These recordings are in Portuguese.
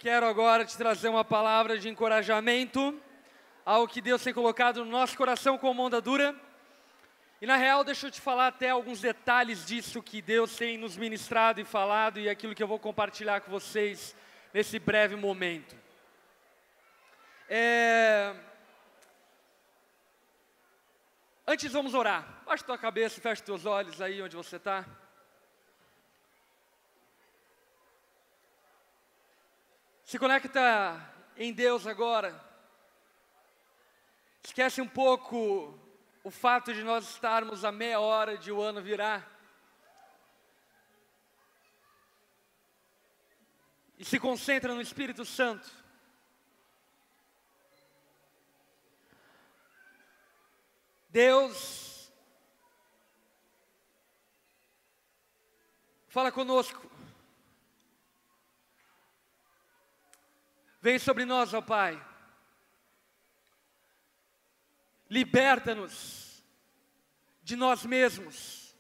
quero agora te trazer uma palavra de encorajamento, algo que Deus tem colocado no nosso coração como onda dura. E na real, deixa eu te falar até alguns detalhes disso que Deus tem nos ministrado e falado e aquilo que eu vou compartilhar com vocês nesse breve momento. Antes vamos orar. Baixa tua cabeça, fecha teus olhos aí onde você está. Se conecta em Deus agora. Esquece um pouco o fato de nós estarmos a meia hora de o ano virar. E se concentra no Espírito Santo. Deus, fala conosco. Vem sobre nós, ó Pai. Liberta-nos de nós mesmos.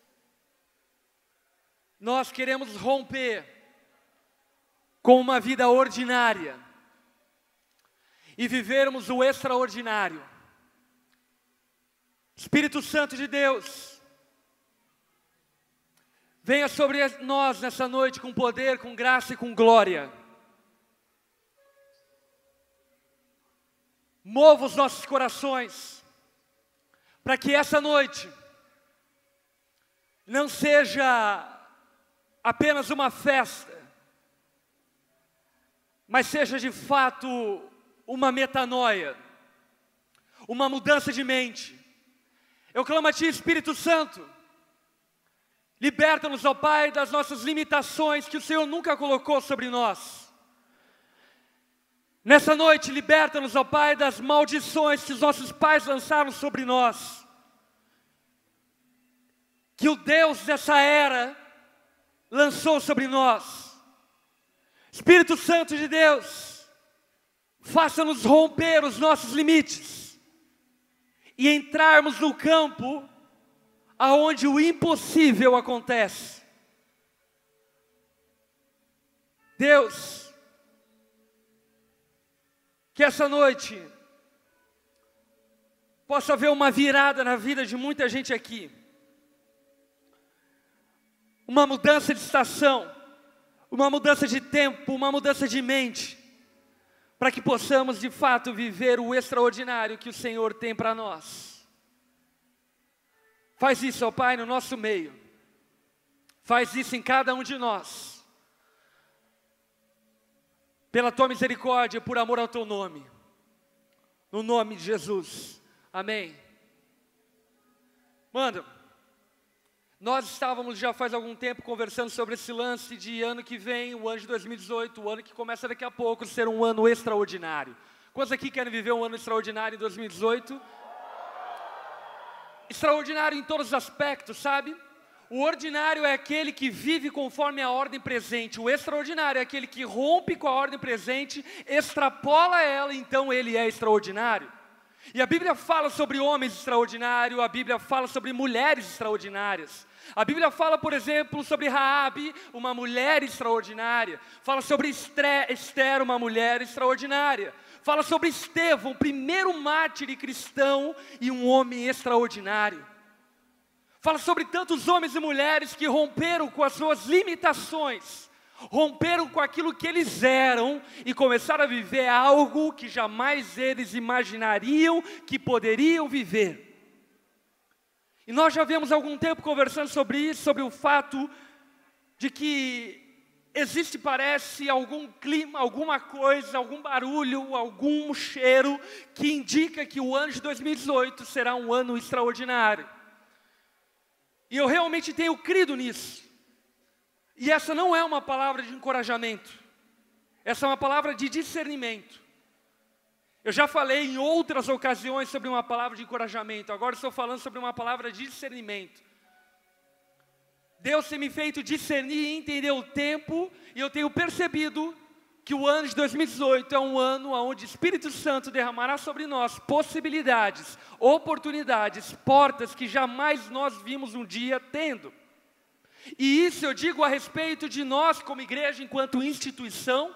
Nós queremos romper com uma vida ordinária e vivermos o extraordinário. Espírito Santo de Deus, venha sobre nós nessa noite com poder, com graça e com glória. Mova os nossos corações, para que essa noite não seja apenas uma festa, mas seja de fato uma metanoia, uma mudança de mente. Eu clamo a Ti, Espírito Santo, liberta-nos, ó Pai, das nossas limitações que o Senhor nunca colocou sobre nós. Nessa noite, liberta-nos, ó Pai, das maldições que os nossos pais lançaram sobre nós. Que o Deus dessa era lançou sobre nós. Espírito Santo de Deus, faça-nos romper os nossos limites e entrarmos no campo aonde o impossível acontece. Deus, que essa noite possa haver uma virada na vida de muita gente aqui. Uma mudança de estação, uma mudança de tempo, uma mudança de mente, para que possamos de fato viver o extraordinário que o Senhor tem para nós. Faz isso, ó Pai, no nosso meio. Faz isso em cada um de nós. Pela Tua misericórdia, por amor ao Teu nome. No nome de Jesus. Amém. Mano, nós estávamos já faz algum tempo conversando sobre esse lance de ano que vem, o ano de 2018, o ano que começa daqui a pouco, ser um ano extraordinário. Quantos aqui querem viver um ano extraordinário em 2018? Extraordinário em todos os aspectos, sabe? O ordinário é aquele que vive conforme a ordem presente. O extraordinário é aquele que rompe com a ordem presente, extrapola ela, então ele é extraordinário. E a Bíblia fala sobre homens extraordinários, a Bíblia fala sobre mulheres extraordinárias. A Bíblia fala, por exemplo, sobre Raabe, uma mulher extraordinária. Fala sobre Esther, uma mulher extraordinária. Fala sobre Estevão, o primeiro mártir cristão e um homem extraordinário. Fala sobre tantos homens e mulheres que romperam com as suas limitações, romperam com aquilo que eles eram e começaram a viver algo que jamais eles imaginariam que poderiam viver. E nós já vemos há algum tempo conversando sobre isso, sobre o fato de que existe, parece, algum clima, alguma coisa, algum barulho, algum cheiro que indica que o ano de 2018 será um ano extraordinário. E eu realmente tenho crido nisso. E essa não é uma palavra de encorajamento. Essa é uma palavra de discernimento. Eu já falei em outras ocasiões sobre uma palavra de encorajamento. Agora estou falando sobre uma palavra de discernimento. Deus tem me feito discernir e entender o tempo. E eu tenho percebido que o ano de 2018 é um ano onde o Espírito Santo derramará sobre nós possibilidades, oportunidades, portas que jamais nós vimos um dia tendo. E isso eu digo a respeito de nós como igreja enquanto instituição,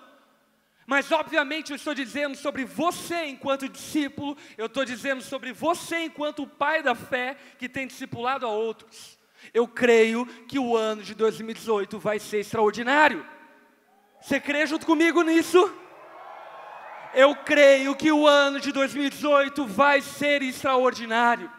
Mas obviamente eu estou dizendo sobre você enquanto discípulo, eu estou dizendo sobre você enquanto pai da fé que tem discipulado a outros. Eu creio que o ano de 2018 vai ser extraordinário. Você crê junto comigo nisso? Eu creio que o ano de 2018 vai ser extraordinário.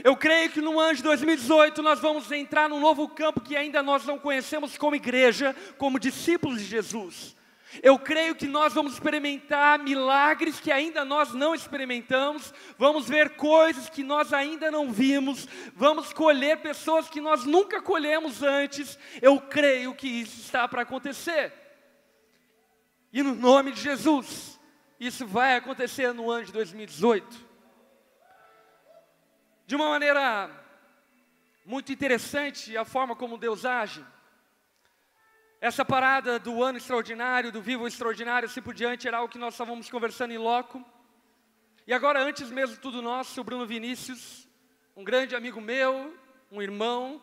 Eu creio que no ano de 2018 nós vamos entrar num novo campo que ainda nós não conhecemos como igreja, como discípulos de Jesus. Eu creio que nós vamos experimentar milagres que ainda nós não experimentamos, vamos ver coisas que nós ainda não vimos, vamos colher pessoas que nós nunca colhemos antes. Eu creio que isso está para acontecer. E no nome de Jesus, isso vai acontecer no ano de 2018. De uma maneira muito interessante, a forma como Deus age. Essa parada do ano extraordinário, do vivo extraordinário, assim por diante, era algo que nós estávamos conversando em loco. E agora, antes mesmo de tudo nosso, o Bruno Vinícius, um grande amigo meu, um irmão,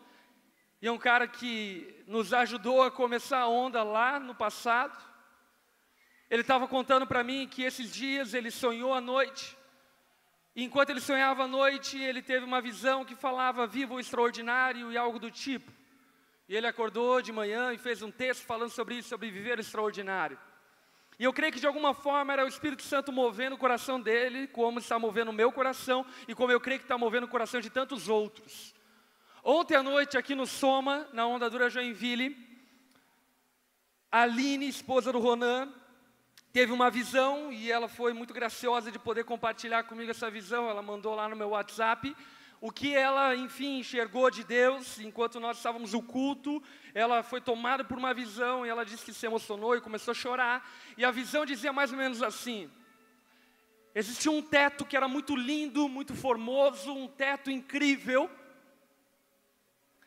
e é um cara que nos ajudou a começar a onda lá no passado. Ele estava contando para mim que esses dias ele sonhou à noite. E enquanto ele sonhava à noite, ele teve uma visão que falava vivo o extraordinário e algo do tipo. E ele acordou de manhã e fez um texto falando sobre isso, sobre viver o extraordinário. E eu creio que de alguma forma era o Espírito Santo movendo o coração dele, como está movendo o meu coração, e como eu creio que está movendo o coração de tantos outros. Ontem à noite, aqui no Soma, na Onda Dura Joinville, a Aline, esposa do Ronan, teve uma visão, e ela foi muito graciosa de poder compartilhar comigo essa visão. Ela mandou lá no meu WhatsApp o que ela, enfim, enxergou de Deus. Enquanto nós estávamos no culto, ela foi tomada por uma visão, e ela disse que se emocionou e começou a chorar. E a visão dizia mais ou menos assim: existia um teto que era muito lindo, muito formoso, um teto incrível,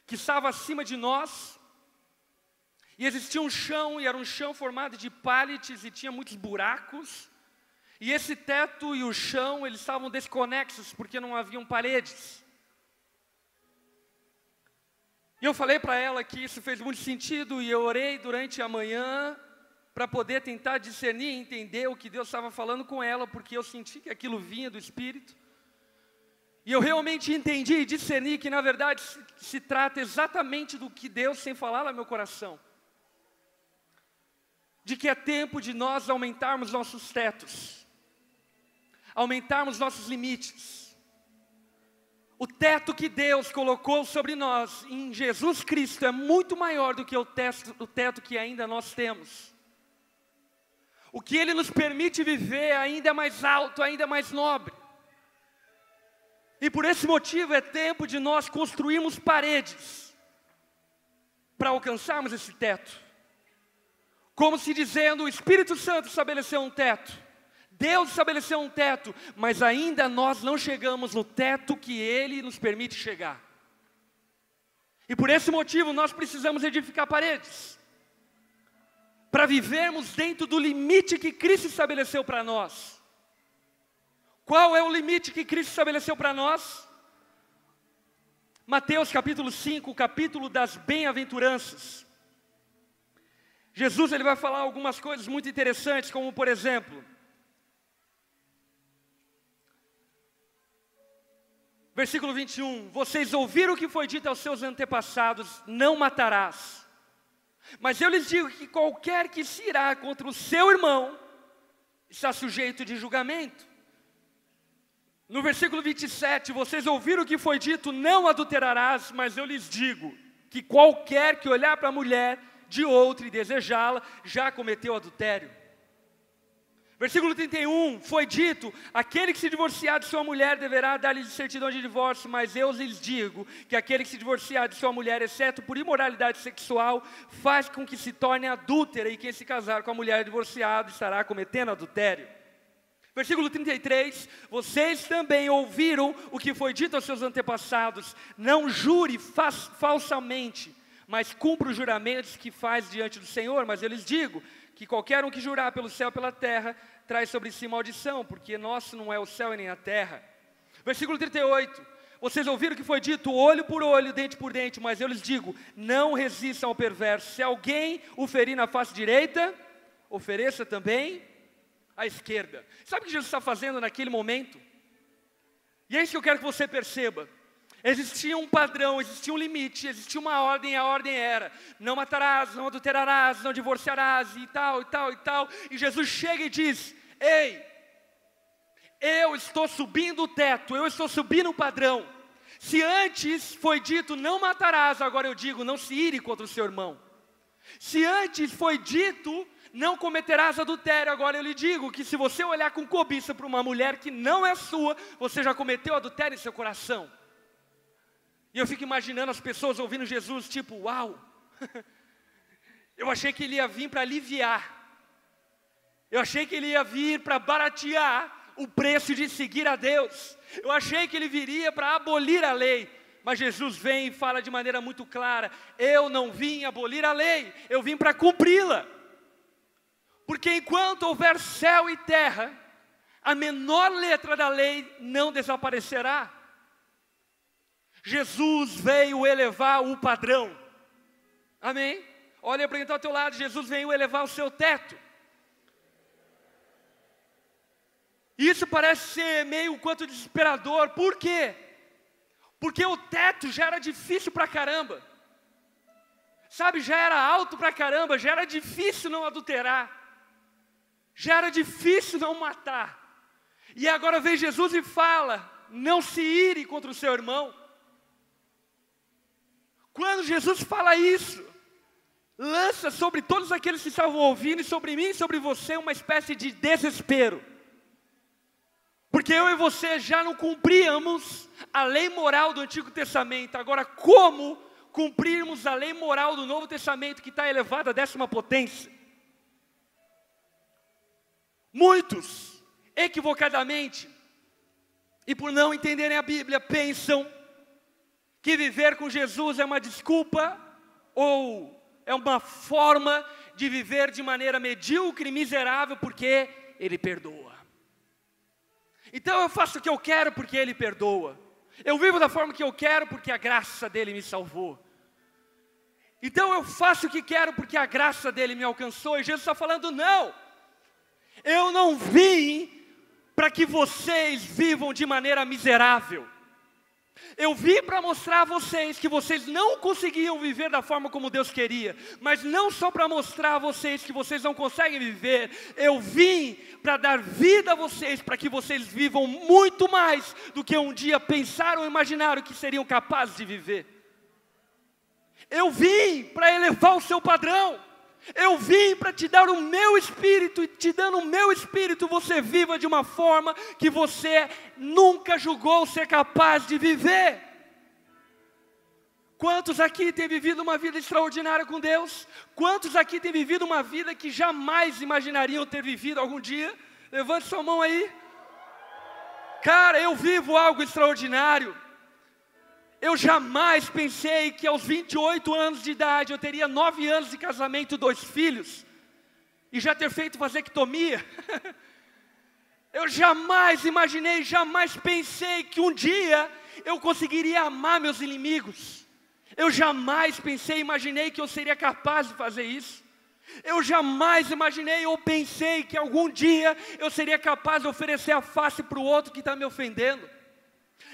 que estava acima de nós. E existia um chão, e era um chão formado de pallets, e tinha muitos buracos. E esse teto e o chão, eles estavam desconexos, porque não haviam paredes. E eu falei para ela que isso fez muito sentido, e eu orei durante a manhã, para poder tentar discernir e entender o que Deus estava falando com ela, porque eu senti que aquilo vinha do Espírito. E eu realmente entendi e discerni que na verdade se trata exatamente do que Deus tem falado no meu coração. De que é tempo de nós aumentarmos nossos tetos, aumentarmos nossos limites. O teto que Deus colocou sobre nós em Jesus Cristo é muito maior do que o teto que ainda nós temos. O que Ele nos permite viver ainda é mais alto, ainda é mais nobre. E por esse motivo é tempo de nós construirmos paredes para alcançarmos esse teto. Como se dizendo, o Espírito Santo estabeleceu um teto, Deus estabeleceu um teto, mas ainda nós não chegamos no teto que Ele nos permite chegar. E por esse motivo nós precisamos edificar paredes, para vivermos dentro do limite que Cristo estabeleceu para nós. Qual é o limite que Cristo estabeleceu para nós? Mateus capítulo 5, o capítulo das bem-aventuranças. Jesus ele vai falar algumas coisas muito interessantes, como por exemplo, versículo 21, vocês ouviram o que foi dito aos seus antepassados, não matarás. Mas eu lhes digo que qualquer que se irá contra o seu irmão, está sujeito de julgamento. No versículo 27, vocês ouviram o que foi dito, não adulterarás, mas eu lhes digo que qualquer que olhar para a mulher de outro e desejá-la, já cometeu adultério. Versículo 31, foi dito, aquele que se divorciar de sua mulher deverá dar-lhe certidão de divórcio, mas eu lhes digo que aquele que se divorciar de sua mulher, exceto por imoralidade sexual, faz com que se torne adúltera, e quem se casar com a mulher divorciada estará cometendo adultério. Versículo 33, vocês também ouviram o que foi dito aos seus antepassados, não jure falsamente, mas cumpra os juramentos que faz diante do Senhor. Mas eu lhes digo que qualquer um que jurar pelo céu e pela terra, traz sobre si maldição, porque nosso não é o céu e nem a terra. Versículo 38, vocês ouviram que foi dito, olho por olho, dente por dente, mas eu lhes digo, não resistam ao perverso. Se alguém o ferir na face direita, ofereça também à esquerda. Sabe o que Jesus está fazendo naquele momento? E é isso que eu quero que você perceba. Existia um padrão, existia um limite, existia uma ordem, e a ordem era: não matarás, não adulterarás, não divorciarás, e tal, e tal, e tal. E Jesus chega e diz: ei, eu estou subindo o teto, eu estou subindo o padrão. Se antes foi dito não matarás, agora eu digo não se ire contra o seu irmão. Se antes foi dito não cometerás adultério, agora eu lhe digo que se você olhar com cobiça para uma mulher que não é sua, você já cometeu adultério em seu coração. E eu fico imaginando as pessoas ouvindo Jesus, tipo, uau, eu achei que ele ia vir para aliviar, eu achei que ele ia vir para baratear o preço de seguir a Deus, eu achei que ele viria para abolir a lei, mas Jesus vem e fala de maneira muito clara: eu não vim abolir a lei, eu vim para cumpri-la, porque enquanto houver céu e terra, a menor letra da lei não desaparecerá. Jesus veio elevar o padrão, amém? Olha para quem está ao teu lado: Jesus veio elevar o seu teto. Isso parece ser meio quanto desesperador, por quê? Porque o teto já era difícil pra caramba, sabe, já era alto pra caramba, já era difícil não adulterar, já era difícil não matar, e agora vem Jesus e fala: não se ire contra o seu irmão. Quando Jesus fala isso, lança sobre todos aqueles que estavam ouvindo, e sobre mim e sobre você, uma espécie de desespero. Porque eu e você já não cumpríamos a lei moral do Antigo Testamento. Agora, como cumprirmos a lei moral do Novo Testamento, que está elevada à 10ª potência? Muitos, equivocadamente, e por não entenderem a Bíblia, pensam que viver com Jesus é uma desculpa, ou é uma forma de viver de maneira medíocre e miserável, porque Ele perdoa. Então eu faço o que eu quero porque Ele perdoa. Eu vivo da forma que eu quero porque a graça dEle me salvou. Então eu faço o que quero porque a graça dEle me alcançou. E Jesus está falando: não, eu não vim para que vocês vivam de maneira miserável. Eu vim para mostrar a vocês que vocês não conseguiam viver da forma como Deus queria, mas não só para mostrar a vocês que vocês não conseguem viver, eu vim para dar vida a vocês, para que vocês vivam muito mais do que um dia pensaram ou imaginaram que seriam capazes de viver. Eu vim para elevar o seu padrão. Eu vim para te dar o meu espírito, e te dando o meu espírito, você viva de uma forma que você nunca julgou ser capaz de viver. Quantos aqui têm vivido uma vida extraordinária com Deus? Quantos aqui têm vivido uma vida que jamais imaginariam ter vivido algum dia? Levante sua mão aí. Cara, eu vivo algo extraordinário. Eu jamais pensei que aos 28 anos de idade eu teria 9 anos de casamento e 2 filhos, e já ter feito vasectomia. Eu jamais imaginei, jamais pensei que um dia eu conseguiria amar meus inimigos. Eu jamais pensei, imaginei que eu seria capaz de fazer isso. Eu jamais imaginei ou pensei que algum dia eu seria capaz de oferecer a face para o outro que está me ofendendo.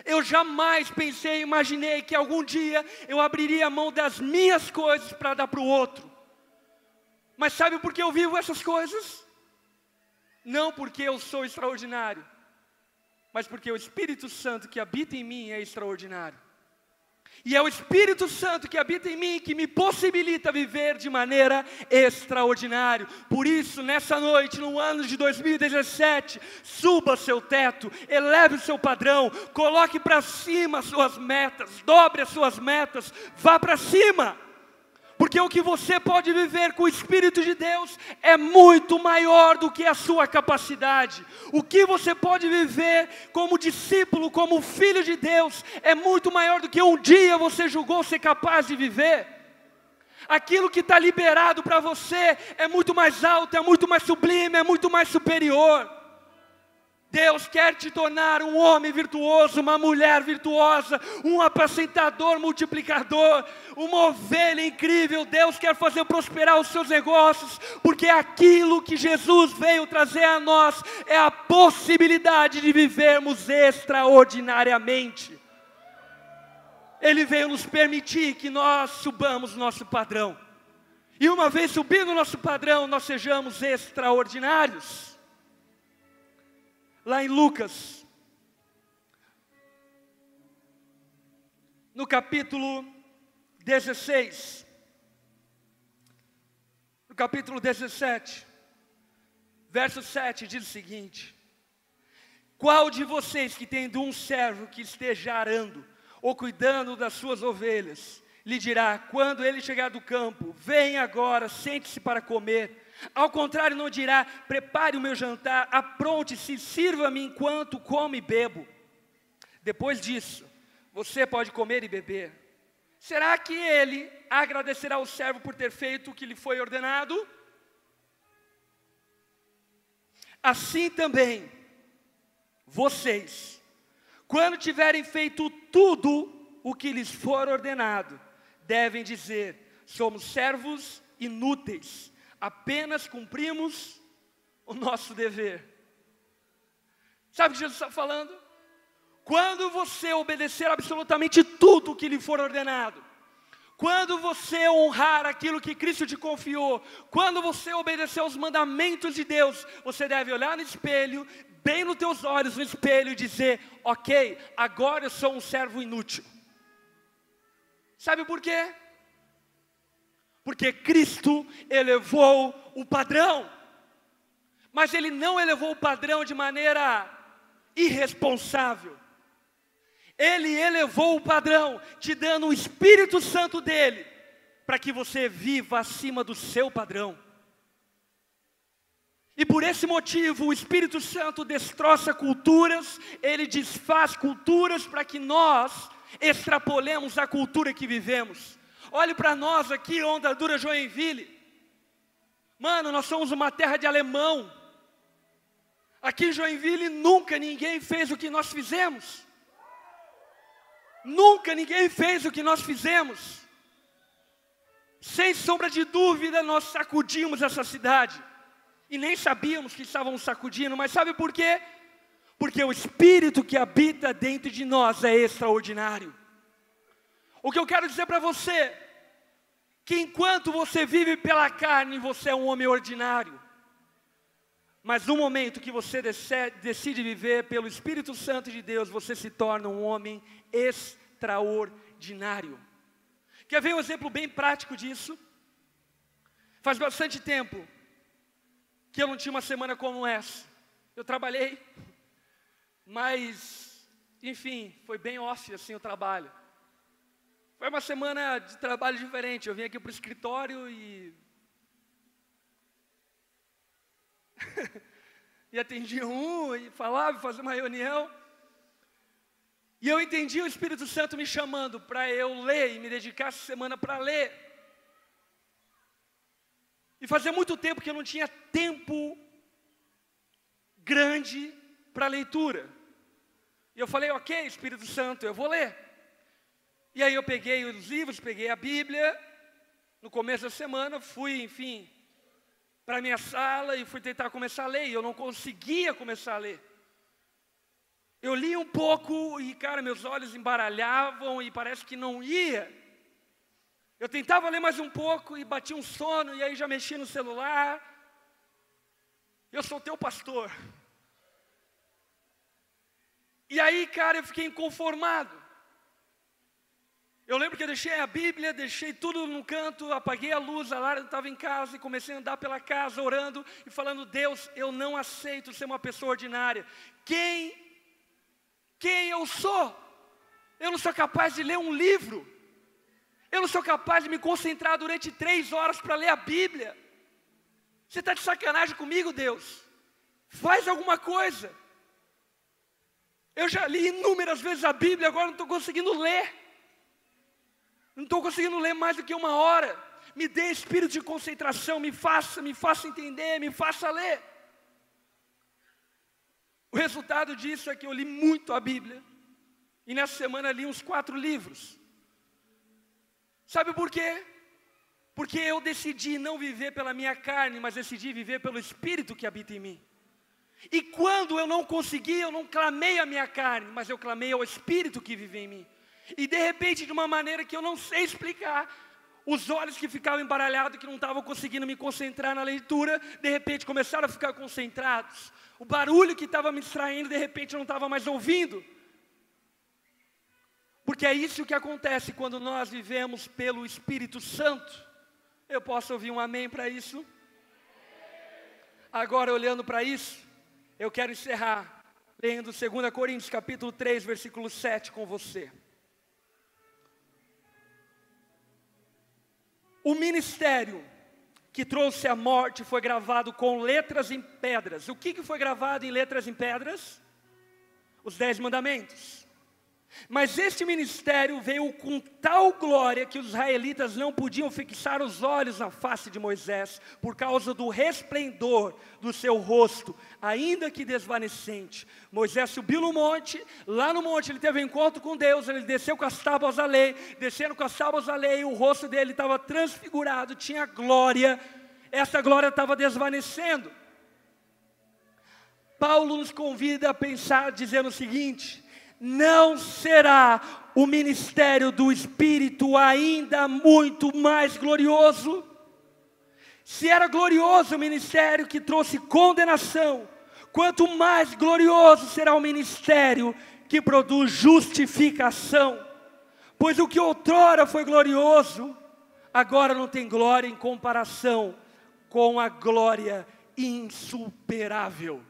Eu jamais pensei, imaginei que algum dia eu abriria a mão das minhas coisas para dar para o outro. Mas sabe por que eu vivo essas coisas? Não porque eu sou extraordinário, mas porque o Espírito Santo que habita em mim é extraordinário. E é o Espírito Santo que habita em mim que me possibilita viver de maneira extraordinária. Por isso, nessa noite, no ano de 2017, suba seu teto, eleve o seu padrão, coloque para cima as suas metas, dobre as suas metas, vá para cima. Porque o que você pode viver com o Espírito de Deus é muito maior do que a sua capacidade. O que você pode viver como discípulo, como filho de Deus, é muito maior do que um dia você julgou ser capaz de viver. Aquilo que está liberado para você é muito mais alto, é muito mais sublime, é muito mais superior. Deus quer te tornar um homem virtuoso, uma mulher virtuosa, um apacentador multiplicador, uma ovelha incrível. Deus quer fazer prosperar os seus negócios, porque aquilo que Jesus veio trazer a nós é a possibilidade de vivermos extraordinariamente. Ele veio nos permitir que nós subamos o nosso padrão. E uma vez subindo o nosso padrão, nós sejamos extraordinários. Lá em Lucas, no capítulo 16, no capítulo 17, verso 7, diz o seguinte: qual de vocês que tendo um servo que esteja arando, ou cuidando das suas ovelhas, lhe dirá, quando ele chegar do campo, venha agora, sente-se para comer? Ao contrário, não dirá, prepare o meu jantar, apronte-se, sirva-me enquanto como e bebo. Depois disso, você pode comer e beber. Será que ele agradecerá ao servo por ter feito o que lhe foi ordenado? Assim também, vocês, quando tiverem feito tudo o que lhes for ordenado, devem dizer, somos servos inúteis, apenas cumprimos o nosso dever. Sabe o que Jesus está falando? Quando você obedecer absolutamente tudo o que lhe for ordenado, quando você honrar aquilo que Cristo te confiou, quando você obedecer aos mandamentos de Deus, você deve olhar no espelho, bem nos teus olhos no espelho e dizer, ok, agora eu sou um servo inútil. Sabe por quê? Porque Cristo elevou o padrão, mas Ele não elevou o padrão de maneira irresponsável. Ele elevou o padrão, te dando o Espírito Santo dEle, para que você viva acima do seu padrão. E por esse motivo, o Espírito Santo destroça culturas, Ele desfaz culturas para que nós extrapolemos a cultura que vivemos. Olhe para nós aqui, Onda Dura Joinville. Mano, nós somos uma terra de alemão. Aqui em Joinville nunca ninguém fez o que nós fizemos. Nunca ninguém fez o que nós fizemos. Sem sombra de dúvida, nós sacudimos essa cidade. E nem sabíamos que estávamos sacudindo, mas sabe por quê? Porque o Espírito que habita dentro de nós é extraordinário. O que eu quero dizer para você, que enquanto você vive pela carne, você é um homem ordinário. Mas no momento que você decide viver pelo Espírito Santo de Deus, você se torna um homem extraordinário. Quer ver um exemplo bem prático disso? Faz bastante tempo que eu não tinha uma semana como essa. Eu trabalhei, mas, enfim, foi bem off assim o trabalho. Foi uma semana de trabalho diferente. Eu vim aqui para o escritório e e atendia e falava, fazia uma reunião. E eu entendi o Espírito Santo me chamando para eu ler e me dedicar essa semana para ler. E fazia muito tempo que eu não tinha tempo grande para leitura. E eu falei, ok, Espírito Santo, eu vou ler. E aí eu peguei os livros, peguei a Bíblia, no começo da semana, fui, enfim, para a minha sala e fui tentar começar a ler, e eu não conseguia começar a ler. Eu li um pouco e, cara, meus olhos embaralhavam e parece que não ia. Eu tentava ler mais um pouco e batia um sono, e aí já mexia no celular. Eu sou teu pastor. E aí, cara, eu fiquei inconformado. Eu lembro que eu deixei a Bíblia, deixei tudo num canto, apaguei a luz, a Lara estava em casa e comecei a andar pela casa orando e falando, Deus, eu não aceito ser uma pessoa ordinária. Quem eu sou? Eu não sou capaz de ler um livro. Eu não sou capaz de me concentrar durante 3 horas para ler a Bíblia. Você está de sacanagem comigo, Deus? Faz alguma coisa. Eu já li inúmeras vezes a Bíblia, agora não estou conseguindo ler. Não estou conseguindo ler mais do que 1 hora. Me dê espírito de concentração, me faça entender, me faça ler. O resultado disso é que eu li muito a Bíblia. E nessa semana li uns 4 livros. Sabe por quê? Porque eu decidi não viver pela minha carne, mas decidi viver pelo Espírito que habita em mim. E quando eu não consegui, eu não clamei a minha carne, mas eu clamei ao Espírito que vive em mim. E de repente, de uma maneira que eu não sei explicar, os olhos que ficavam embaralhados, que não estavam conseguindo me concentrar na leitura, de repente começaram a ficar concentrados. O barulho que estava me distraindo, de repente eu não estava mais ouvindo. Porque é isso que acontece quando nós vivemos pelo Espírito Santo. Eu posso ouvir um amém para isso? Agora, olhando para isso, eu quero encerrar lendo 2 Coríntios capítulo 3, versículo 7 com você. O ministério que trouxe a morte foi gravado com letras em pedras. O que foi gravado em letras em pedras? Os 10 mandamentos. Mas este ministério veio com tal glória que os israelitas não podiam fixar os olhos na face de Moisés, por causa do resplendor do seu rosto, ainda que desvanecente. Moisés subiu no monte, lá no monte ele teve um encontro com Deus, ele desceu com as tábuas da lei, descendo com as tábuas da lei, o rosto dele estava transfigurado, tinha glória, essa glória estava desvanecendo. Paulo nos convida a pensar, dizendo o seguinte: não será o ministério do Espírito ainda muito mais glorioso? Se era glorioso o ministério que trouxe condenação, quanto mais glorioso será o ministério que produz justificação. Pois o que outrora foi glorioso, agora não tem glória em comparação com a glória insuperável.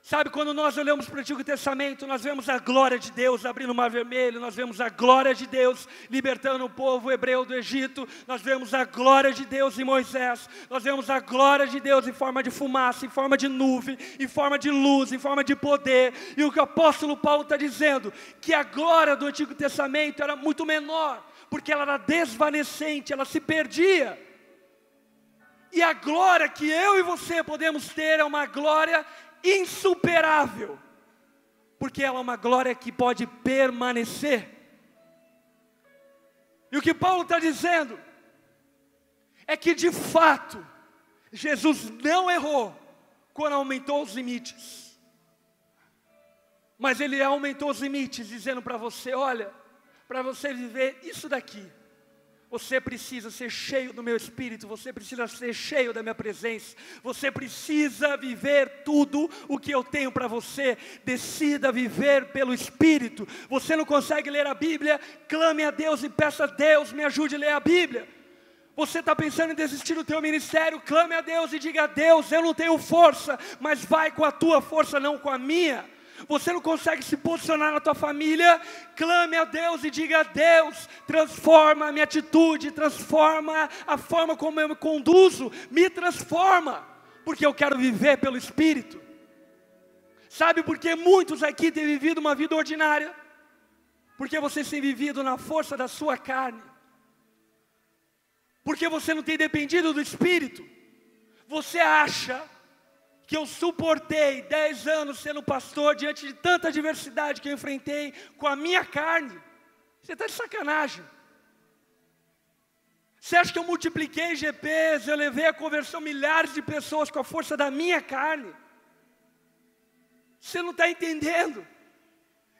Sabe, quando nós olhamos para o Antigo Testamento, nós vemos a glória de Deus abrindo o Mar Vermelho, nós vemos a glória de Deus libertando o povo hebreu do Egito, nós vemos a glória de Deus em Moisés, nós vemos a glória de Deus em forma de fumaça, em forma de nuvem, em forma de luz, em forma de poder. E o que o apóstolo Paulo está dizendo, que a glória do Antigo Testamento era muito menor, porque ela era desvanecente, ela se perdia. E a glória que eu e você podemos ter é uma glória insuperável, porque ela é uma glória que pode permanecer. E o que Paulo está dizendo é que de fato Jesus não errou quando aumentou os limites, mas ele aumentou os limites dizendo para você: olha, para você viver isso daqui, você precisa ser cheio do meu Espírito, você precisa ser cheio da minha presença, você precisa viver tudo o que eu tenho para você. Decida viver pelo Espírito. Você não consegue ler a Bíblia? Clame a Deus e peça a Deus, me ajude a ler a Bíblia. Você está pensando em desistir do teu ministério? Clame a Deus e diga: a Deus, eu não tenho força, mas vai com a tua força, não com a minha. Você não consegue se posicionar na tua família? Clame a Deus e diga: a Deus, transforma a minha atitude, transforma a forma como eu me conduzo, me transforma, porque eu quero viver pelo Espírito. Sabe por que muitos aqui têm vivido uma vida ordinária? Porque vocês têm vivido na força da sua carne, porque você não tem dependido do Espírito. Você acha que eu suportei 10 anos sendo pastor diante de tanta adversidade que eu enfrentei com a minha carne? Você está de sacanagem. Você acha que eu multipliquei GPs, eu levei a conversão milhares de pessoas com a força da minha carne? Você não está entendendo.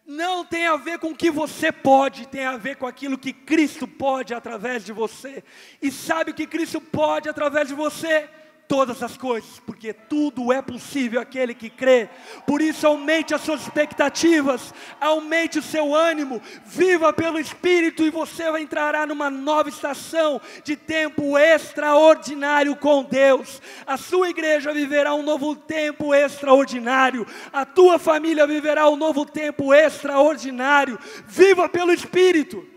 Não tem a ver com o que você pode, tem a ver com aquilo que Cristo pode através de você. E sabe o que Cristo pode através de você? Todas as coisas, porque tudo é possível àquele que crê. Por isso aumente as suas expectativas, aumente o seu ânimo, viva pelo Espírito e você entrará numa nova estação de tempo extraordinário com Deus. A sua igreja viverá um novo tempo extraordinário, a tua família viverá um novo tempo extraordinário. Viva pelo Espírito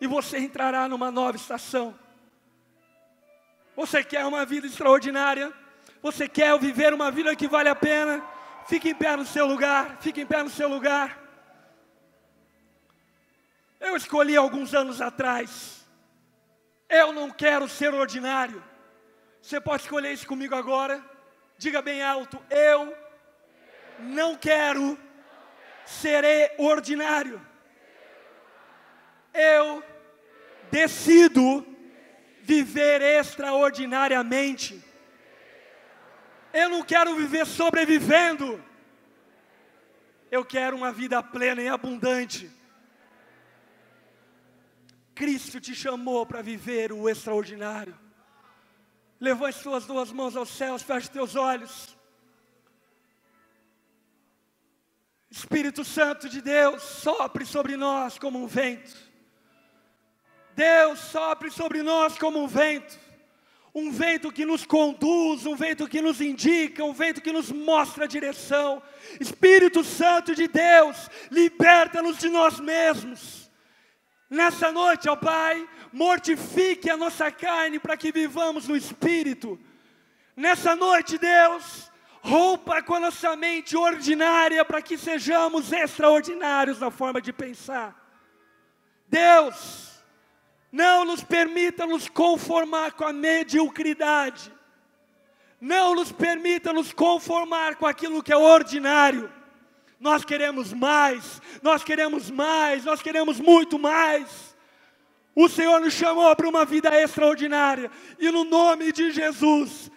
e você entrará numa nova estação. Você quer uma vida extraordinária? Você quer viver uma vida que vale a pena? Fique em pé no seu lugar, fique em pé no seu lugar. Eu escolhi alguns anos atrás, eu não quero ser ordinário. Você pode escolher isso comigo agora? Diga bem alto: eu não quero ser ordinário. Eu decido viver extraordinariamente. Eu não quero viver sobrevivendo. Eu quero uma vida plena e abundante. Cristo te chamou para viver o extraordinário. Levante suas duas mãos aos céus, feche teus olhos. Espírito Santo de Deus, sopre sobre nós como um vento. Deus, sopre sobre nós como um vento que nos conduz, um vento que nos indica, um vento que nos mostra a direção. Espírito Santo de Deus, liberta-nos de nós mesmos. Nessa noite, ó Pai, mortifique a nossa carne para que vivamos no Espírito. Nessa noite, Deus, rompa com a nossa mente ordinária para que sejamos extraordinários na forma de pensar. Deus, não nos permita nos conformar com a mediocridade. Não nos permita nos conformar com aquilo que é ordinário. Nós queremos mais, nós queremos mais, nós queremos muito mais. O Senhor nos chamou para uma vida extraordinária. E no nome de Jesus,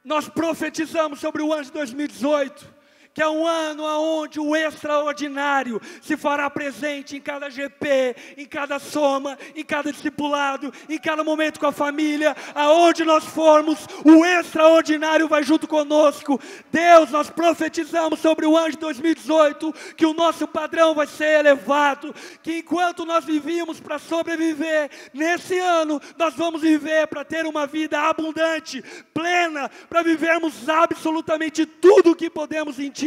nós profetizamos sobre o ano de 2018. Que é um ano onde o extraordinário se fará presente em cada GP, em cada soma, em cada discipulado, em cada momento com a família. Aonde nós formos, o extraordinário vai junto conosco. Deus, nós profetizamos sobre o ano de 2018, que o nosso padrão vai ser elevado, que enquanto nós vivíamos para sobreviver, nesse ano nós vamos viver para ter uma vida abundante, plena, para vivermos absolutamente tudo o que podemos em Ti.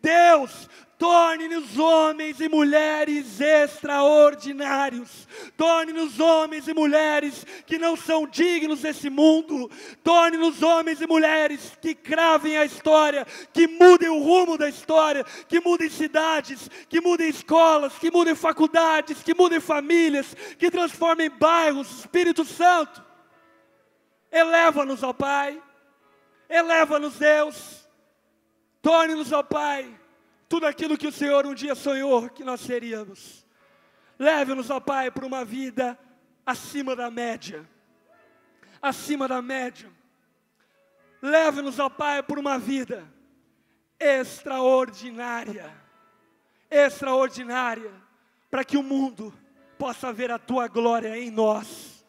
Deus, torne-nos homens e mulheres extraordinários. Torne-nos homens e mulheres que não são dignos desse mundo. Torne-nos homens e mulheres que cravem a história, que mudem o rumo da história, que mudem cidades, que mudem escolas, que mudem faculdades, que mudem famílias, que transformem bairros. Espírito Santo, eleva-nos, ó Pai. Eleva-nos, Deus. Torne-nos, ó Pai, tudo aquilo que o Senhor um dia sonhou que nós seríamos. Leve-nos, ó Pai, para uma vida acima da média. Acima da média. Leve-nos, ó Pai, para uma vida extraordinária. Extraordinária. Para que o mundo possa ver a Tua glória em nós.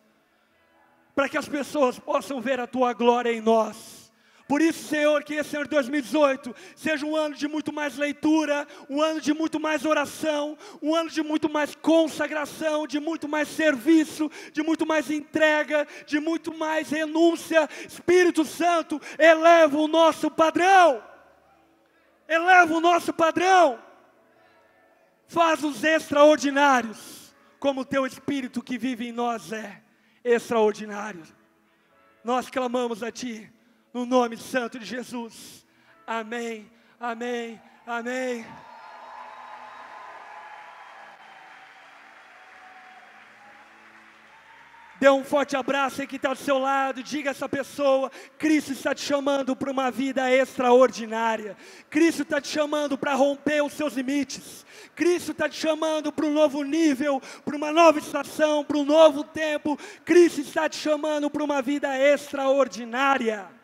Para que as pessoas possam ver a Tua glória em nós. Por isso, Senhor, que esse ano de 2018 seja um ano de muito mais leitura, um ano de muito mais oração, um ano de muito mais consagração, de muito mais serviço, de muito mais entrega, de muito mais renúncia. Espírito Santo, eleva o nosso padrão. Eleva o nosso padrão. Faz-nos extraordinários, como o Teu Espírito que vive em nós é extraordinário. Nós clamamos a Ti. No nome santo de Jesus. Amém, amém, amém. Dê um forte abraço aí que está do seu lado. Diga a essa pessoa: Cristo está te chamando para uma vida extraordinária. Cristo está te chamando para romper os seus limites. Cristo está te chamando para um novo nível, para uma nova estação, para um novo tempo. Cristo está te chamando para uma vida extraordinária.